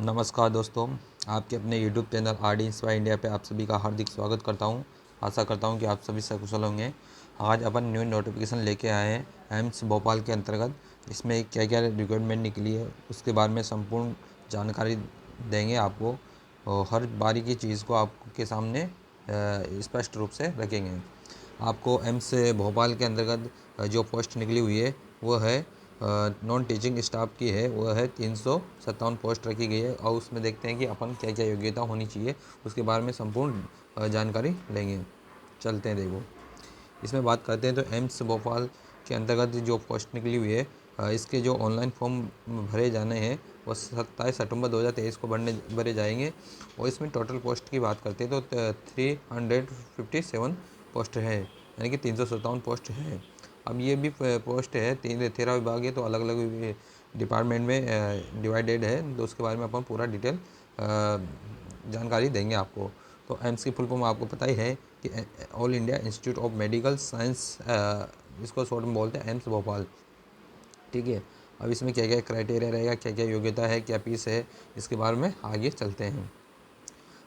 नमस्कार दोस्तों, आपके अपने YouTube channel RD inspire India पे आप सभी का हार्दिक स्वागत करता हूं। आशा करता हूं कि आप सभी सकुशल होंगे। आज अपन न्यू नोटिफिकेशन लेके आए हैं एम्स भोपाल के अंतर्गत। इसमें क्या क्या रिक्वायरमेंट निकली है उसके बारे में संपूर्ण जानकारी देंगे आपको, और हर बारी की चीज़ को आपके सामने स्पष्ट रूप से रखेंगे। आपको एम्स भोपाल के अंतर्गत जो पोस्ट निकली हुई है वो है नॉन टीचिंग स्टाफ की है। वो है 357 पोस्ट रखी गई है, और उसमें देखते हैं कि अपन क्या क्या योग्यता होनी चाहिए उसके बारे में संपूर्ण जानकारी लेंगे। चलते हैं, देखो इसमें बात करते हैं। तो एम्स भोपाल के अंतर्गत जो पोस्ट निकली हुई है, इसके जो ऑनलाइन फॉर्म भरे जाने हैं वो 27 सितंबर 2023 को भरे जाएंगे। और इसमें टोटल पोस्ट की बात करते हैं तो 357 पोस्ट है, यानी कि 357 पोस्ट है। अब ये भी पोस्ट है 13 विभाग है, तो अलग अलग डिपार्टमेंट में डिवाइडेड है। तो उसके बारे में अपन पूरा डिटेल जानकारी देंगे आपको। तो एम्स की फुल फॉर्म आपको पता ही है कि all India institute of medical science, इसको शॉर्ट में बोलते हैं एम्स भोपाल। ठीक है, अब इसमें क्या क्या क्राइटेरिया रहेगा, क्या क्या योग्यता है, क्या फीस है, इसके बारे में आगे चलते हैं।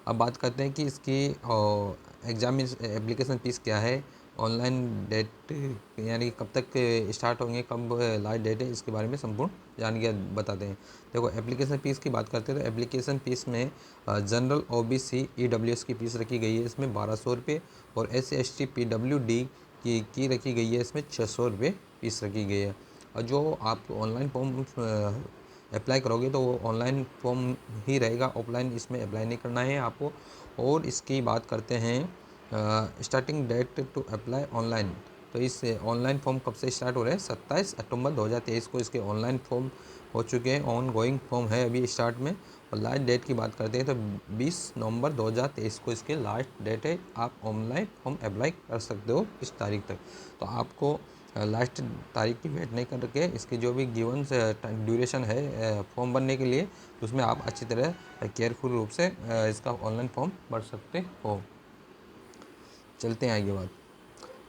अब बात करते हैं कि इसकी एग्ज़ाम एप्लीकेशन फ़ीस क्या है, ऑनलाइन डेट यानी कब तक स्टार्ट होंगे, कब लास्ट डेट है, इसके बारे में संपूर्ण जानकारी बताते हैं। देखो, एप्लीकेशन फ़ीस की बात करते हैं तो एप्लीकेशन फ़ीस में जनरल OBC EWS की फ़ीस रखी गई है इसमें 1200 रुपये, और SC ST PWD की रखी गई है इसमें 600 रुपये फ़ीस रखी गई है। और जो आप ऑनलाइन फॉर्म अप्लाई करोगे तो वो ऑनलाइन फॉर्म ही रहेगा, ऑफलाइन इसमें अप्लाई नहीं करना है आपको। और इसकी बात करते हैं starting date to apply online. तो इस ऑनलाइन फॉर्म कब से स्टार्ट हो रहे हैं? 27 अक्टूबर 2023 को इसके ऑनलाइन फॉर्म हो चुके हैं, ऑन गोइंग फॉर्म है अभी स्टार्ट में। और लास्ट डेट की बात करते हैं तो 20 नवंबर 2023 को इसके लास्ट डेट है। आप ऑनलाइन फॉर्म अप्लाई कर सकते हो इस तारीख तक। तो आपको लास्ट तारीख की वेट नहीं करके इसकी जो भी गिवन ड्यूरेशन है फॉर्म भरने के लिए, उसमें आप अच्छी तरह केयरफुल रूप से इसका ऑनलाइन फॉर्म भर सकते हो। चलते हैं आगे बात।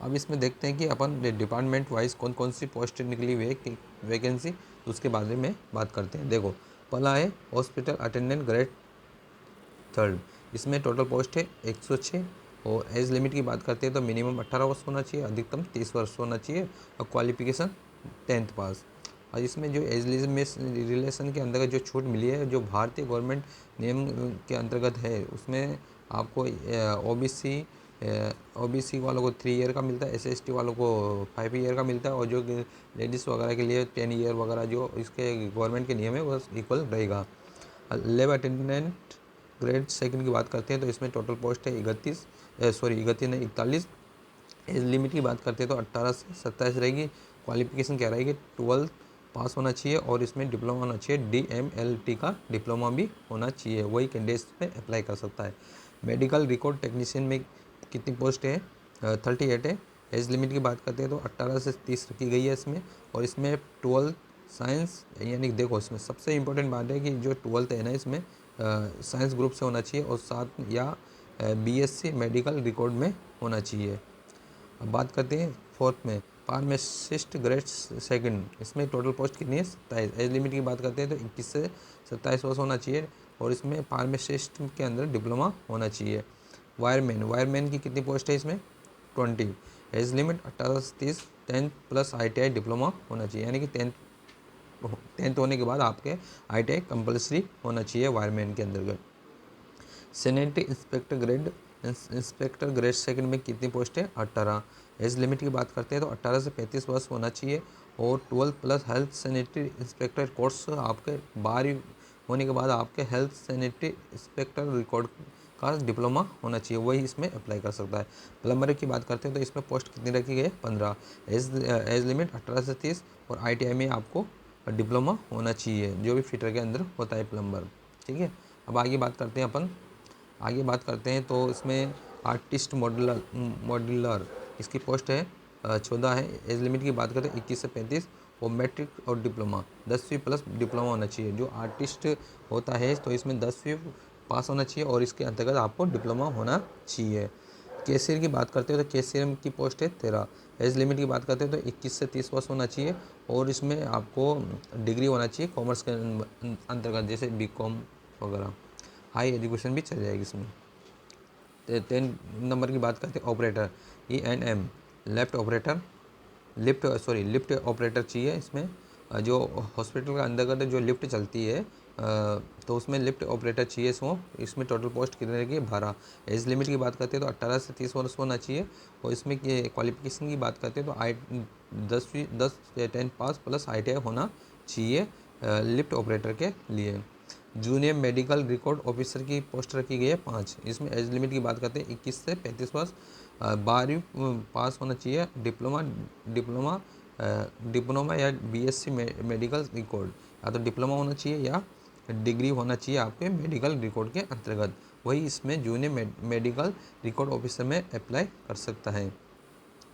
अब इसमें देखते हैं कि अपन डिपार्टमेंट वाइज कौन कौन सी पोस्ट निकली हुई है कि वैकेंसी, उसके बारे में बात करते हैं। देखो, पहला है हॉस्पिटल अटेंडेंट ग्रेड 3। इसमें टोटल पोस्ट है 106। और एज लिमिट की बात करते हैं तो मिनिमम 18 वर्ष होना चाहिए, अधिकतम 30 वर्ष होना चाहिए, और क्वालिफिकेशन 10th पास। और इसमें जो एज रिलेशन के अंतर्गत जो छूट मिली है, जो भारतीय गवर्नमेंट नियम के अंतर्गत है, उसमें आपको OBC वालों को 3 ईयर का मिलता है, SC ST वालों को 5 ईयर का मिलता है, और जो लेडीज़ वगैरह के लिए 10 ईयर वगैरह जो इसके गवर्नमेंट के नियम है वो इक्वल रहेगा। लैब अटेंडेंट ग्रेड 2 की बात करते हैं तो इसमें टोटल पोस्ट है 31 नहीं 41। एज लिमिट की बात करते हैं तो 18 से 27 रहेगी। क्वालिफिकेशन क्या रहेगी? 12th पास होना चाहिए, और इसमें डिप्लोमा होना चाहिए, DMLT का डिप्लोमा भी होना चाहिए, वही कैंडिडेट्स में अप्लाई कर सकता है। मेडिकल रिकॉर्ड टेक्नीशियन में कितनी पोस्ट है? 38 है। एज लिमिट की बात करते हैं तो 18 से 30 रखी गई है इसमें, और इसमें 12th साइंस, यानी देखो इसमें सबसे इम्पोर्टेंट बात है कि जो 12th है ना, इसमें साइंस ग्रुप से होना चाहिए, और साथ या BSc मेडिकल रिकॉर्ड में होना चाहिए। अब बात करते हैं फोर्थ में फार्मासिस्ट ग्रेड 2। इसमें टोटल पोस्ट कितनी है? 27। एज लिमिट की बात करते हैं तो 21 से 27 वर्ष होना चाहिए, और इसमें फार्मासिस्ट के अंदर डिप्लोमा होना चाहिए। वायरमैन की कितनी पोस्ट है इसमें? 20। एज लिमिट 18 से 30, 10th प्लस ITI डिप्लोमा होना चाहिए, यानी कि 10th होने के बाद आपके ITI कंपलसरी होना चाहिए वायरमैन के अंतर्गत। सैनिटरी इंस्पेक्टर ग्रेड 2 में कितनी पोस्ट है? 18। एज लिमिट की बात करते हैं तो 18 से 35 वर्ष होना चाहिए, और 12 plus health sanitary inspector course आपके 12 होने के बाद आपके हेल्थ सैनिटरी इंस्पेक्टर रिकॉर्ड का डिप्लोमा होना चाहिए, वही इसमें अप्लाई कर सकता है। प्लम्बर की बात करते हैं तो इसमें पोस्ट कितनी रखी गई है? 15। एज लिमिट 18 से 30, और ITI में आपको डिप्लोमा होना चाहिए, जो भी फिटर के अंदर होता है प्लम्बर। ठीक है, अब आगे बात करते हैं तो इसमें आर्टिस्ट मॉड्यूलर इसकी पोस्ट है 14 है। एज लिमिट की बात करें 21 से 35, और मैट्रिक और डिप्लोमा 10वीं प्लस डिप्लोमा होना चाहिए। जो आर्टिस्ट होता है तो इसमें 10वीं पास होना चाहिए, और इसके अंतर्गत आपको डिप्लोमा होना चाहिए। कैशियर की बात करते हैं तो कैशियर की पोस्ट है 13। एज लिमिट की बात करते हैं तो 21 से 30 वर्ष होना चाहिए, और इसमें आपको डिग्री होना चाहिए कॉमर्स के अंतर्गत, जैसे BCom वगैरह। हाई एजुकेशन भी चल जाएगी इसमें। 10 नंबर की बात करते हैं operator, E&M, left operator, lift operator चाहिए इसमें। जो हॉस्पिटल के अंतर्गत जो लिफ्ट चलती है तो उसमें लिफ्ट ऑपरेटर चाहिए इसमें टोटल पोस्ट कितने रहेगी 12। एज लिमिट की बात करते हैं तो 18 से 30 वर्ष होना चाहिए। और इसमें क्वालिफिकेशन की बात करते हैं तो 10 पास प्लस ITI होना चाहिए लिफ्ट ऑपरेटर के लिए। जूनियर मेडिकल रिकॉर्ड ऑफिसर की पोस्ट रखी गई है 5। इसमें एज लिमिट की बात करते हैं 21 से 35 वर्ष, 12वीं पास होना चाहिए, डिप्लोमा या BSc मेडिकल रिकॉर्ड, या तो डिप्लोमा होना चाहिए या डिग्री होना चाहिए आपके मेडिकल रिकॉर्ड के अंतर्गत। वही इसमें जूनियर मेडिकल रिकॉर्ड ऑफिसर में अप्लाई कर सकता है।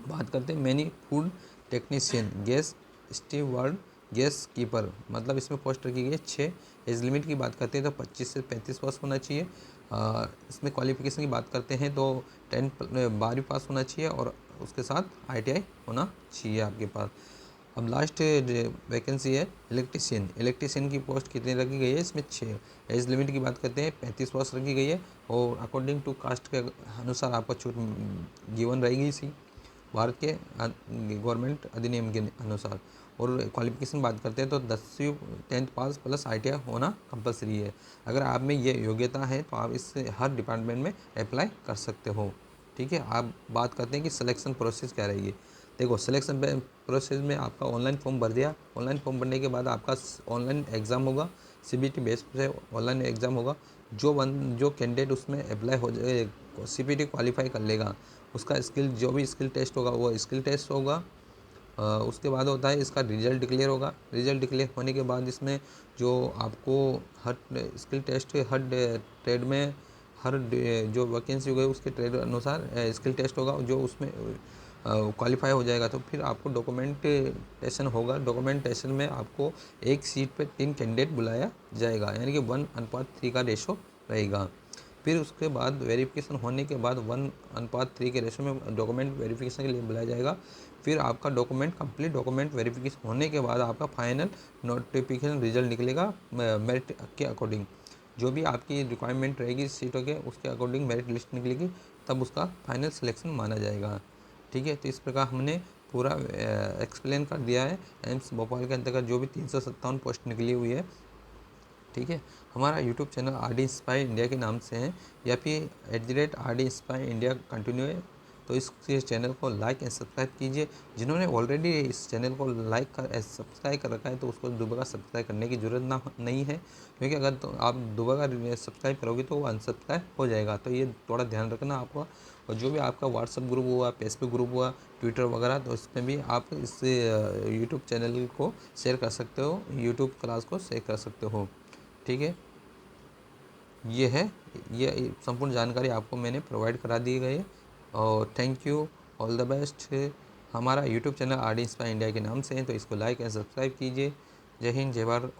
बात करते हैं many food technician, gas steward, gas keeper, मतलब इसमें पोस्ट रखी गई है 6। एज लिमिट की बात करते हैं तो 25 से 35 वर्ष होना चाहिए। इसमें क्वालिफिकेशन की बात करते हैं तो 12वीं पास होना चाहिए और उसके साथ ITI होना चाहिए आपके पास। अब लास्ट वैकेंसी है इलेक्ट्रीशियन की पोस्ट कितनी रखी गई है इसमें 6। एज लिमिट की बात करते हैं 35 वर्ष रखी गई है और अकॉर्डिंग टू कास्ट के अनुसार आपको छूट गिवन रहेगी इसी भारत के गवर्नमेंट अधिनियम के अनुसार। और क्वालिफिकेशन बात करते हैं तो 10वीं 10th पास प्लस ITI होना कंपलसरी है। अगर आप में ये योग्यता है तो आप इससे हर डिपार्टमेंट में अप्लाई कर सकते हो। ठीक है, आप बात करते हैं कि सिलेक्शन प्रोसेस क्या रहेगी। देखो, सिलेक्शन प्रोसेस में आपका ऑनलाइन फॉर्म भर दिया, ऑनलाइन फॉर्म भरने के बाद आपका ऑनलाइन एग्ज़ाम होगा, CBT बेस पे ऑनलाइन एग्ज़ाम होगा। जो कैंडिडेट उसमें अप्लाई हो जाए, CBT क्वालिफाई कर लेगा, उसका जो भी स्किल टेस्ट होगा वो स्किल टेस्ट होगा। उसके बाद होता है इसका रिजल्ट डिक्लेयर होगा। रिजल्ट डिक्लेयर होने के बाद इसमें जो आपको हर स्किल टेस्ट हर ट्रेड में जो वैकेंसी हो गई उसके ट्रेड अनुसार स्किल टेस्ट होगा। जो उसमें क्वालिफाई हो जाएगा तो फिर आपको डॉक्यूमेंटेशन होगा। डॉक्यूमेंटेशन में आपको एक सीट पे 3 कैंडिडेट बुलाया जाएगा, यानी कि 1:3 का रेशो रहेगा। फिर उसके बाद वेरिफिकेशन होने के बाद 1:3 के रेशो में डॉक्यूमेंट वेरिफिकेशन के लिए बुलाया जाएगा। फिर आपका कंप्लीट डॉक्यूमेंट वेरिफिकेशन होने के बाद आपका फाइनल नोटिफिकेशन रिजल्ट निकलेगा मेरिट के अकॉर्डिंग। जो भी आपकी रिक्वायरमेंट रहेगी सीटों के उसके अकॉर्डिंग मेरिट लिस्ट निकलेगी, तब उसका फाइनल सिलेक्शन माना जाएगा। ठीक है, तो इस प्रकार हमने पूरा एक्सप्लेन कर दिया है एम्स भोपाल के अंतर्गत जो भी 357 पोस्ट निकली हुई है। ठीक है, हमारा YouTube channel RD inspire India के नाम से है या फिर @RD इंस्पायर इंडिया कंटिन्यू है। तो इस चैनल को लाइक एंड सब्सक्राइब कीजिए। जिन्होंने ऑलरेडी इस चैनल को सब्सक्राइब कर रखा है तो उसको दोबारा सब्सक्राइब करने की ज़रूरत नहीं है, क्योंकि अगर तो आप दोबारा सब्सक्राइब करोगे तो वो अनसब्सक्राइब हो जाएगा। तो ये थोड़ा ध्यान रखना आपको। और जो भी आपका व्हाट्सअप ग्रुप हुआ, फेसबुक ग्रुप हुआ, ट्विटर वगैरह, तो इसमें भी आप इस यूट्यूब चैनल को शेयर कर सकते हो, यूट्यूब क्लास को शेयर कर सकते हो। ठीक है, ये संपूर्ण जानकारी आपको मैंने प्रोवाइड करा दी गई है और thank you, all the best. हमारा YouTube channel RD inspire India के नाम से है, तो इसको लाइक एंड सब्सक्राइब कीजिए। जय हिंद, जय भारत।